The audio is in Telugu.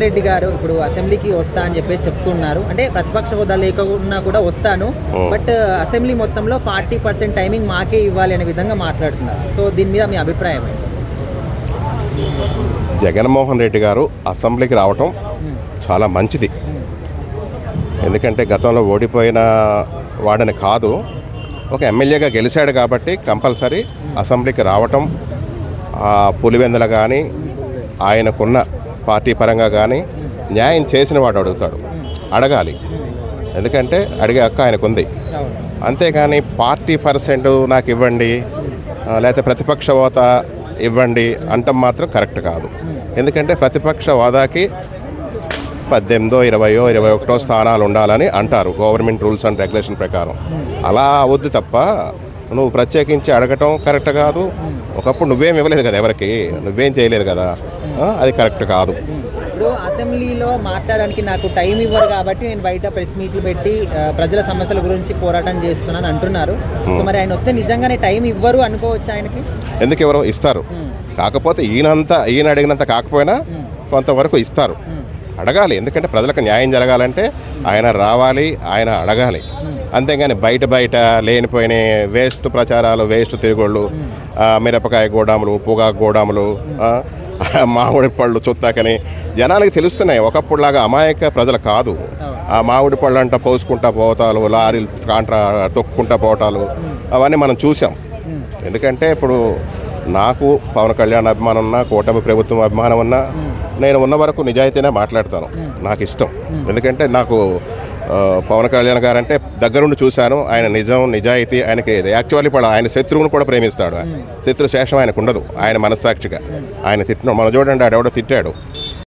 రెడ్డి గారు ఇప్పుడు అసెంబ్లీకి వస్తా అని చెప్పేసి చెప్తున్నారు. అంటే ప్రతిపక్ష హోదా లేకున్నా కూడా వస్తాను, బట్ అసెంబ్లీ మొత్తంలో 40% టైమింగ్ మాకే ఇవ్వాలి అనే విధంగా మాట్లాడుతున్నారు. సో దీని మీద మీ అభిప్రాయం ఏంటి? జగన్మోహన్ రెడ్డి గారు అసెంబ్లీకి రావటం చాలా మంచిది. ఎందుకంటే గతంలో ఓడిపోయిన వాడని కాదు, ఒక ఎమ్మెల్యేగా గెలిచాడు కాబట్టి కంపల్సరీ అసెంబ్లీకి రావటం, పులివెందుల కానీ ఆయనకున్న పార్టీ పరంగా కానీ న్యాయం చేసిన వాడు అడగాలి. ఎందుకంటే అడిగే హక్కు ఆయనకుంది. అంతేగాని 40% నాకు ఇవ్వండి లేకపోతే ప్రతిపక్ష హోదా ఇవ్వండి అంటం మాత్రం కరెక్ట్ కాదు. ఎందుకంటే ప్రతిపక్ష హోదాకి 18, 20, 21 స్థానాలు ఉండాలని అంటారు గవర్నమెంట్ రూల్స్ అండ్ రెగ్యులేషన్ ప్రకారం. అలా అవద్దు తప్ప నువ్వు ప్రత్యేకించి అడగటం కరెక్ట్ కాదు. ఒకప్పుడు నువ్వేం ఇవ్వలేదు కదా, ఎవరికి నువ్వేం చేయలేదు కదా, అది కరెక్ట్ కాదు. ఇప్పుడు అసెంబ్లీలో మాట్లాడడానికి నాకు టైం ఇవ్వరు కాబట్టి నేను బయట ప్రెస్ మీట్లు పెట్టి ప్రజల సమస్యల గురించి పోరాటం చేస్తున్నాను అంటున్నారు. సో మరి ఆయన వస్తే నిజంగానే టైం ఇవ్వరు అనుకోవచ్చు ఆయనకి? ఎందుకు ఎవరో ఇస్తారు, కాకపోతే ఈయన అడిగినంత కాకపోయినా కొంతవరకు ఇస్తారు. అడగాలి, ఎందుకంటే ప్రజలకు న్యాయం జరగాలంటే ఆయన రావాలి, ఆయన అడగాలి. అంతేగాని బయట లేనిపోయిన వేస్ట్ ప్రచారాలు, వేస్ట్ తిరుగుళ్ళు, మిరపకాయ గోడాములు, పొగాకు గోడాములు, మామిడి పళ్ళు చుత్తాకని జనానికి తెలుస్తున్నాయి. ఒకప్పుడులాగా అమాయక ప్రజలు కాదు. ఆ మామిడి పళ్ళు అంట పోసుకుంటా పోతాలు, లారీలు కాంట్రా తొక్కుంటా పోవటాలు అవన్నీ మనం చూసాం. ఎందుకంటే ఇప్పుడు నాకు పవన్ కళ్యాణ్ అభిమానం ఉన్నా, కూటమి ప్రభుత్వం అభిమానం ఉన్నా, నేను ఉన్న వరకు నిజాయితీనే మాట్లాడతాను. నాకు ఇష్టం. ఎందుకంటే నాకు పవన్ కళ్యాణ్ గారు అంటే దగ్గరుండి చూశాను. ఆయన నిజం, నిజాయితీ ఆయనకి యాక్చువల్లీ ఇప్పుడు ఆయన శత్రువును కూడా ప్రేమిస్తాడు. శత్రు శేషం ఆయనకు ఉండదు. ఆయన మనస్సాక్షిగా ఆయన తిట్టిన మనం చూడండి, ఆడెవడో తిట్టాడు,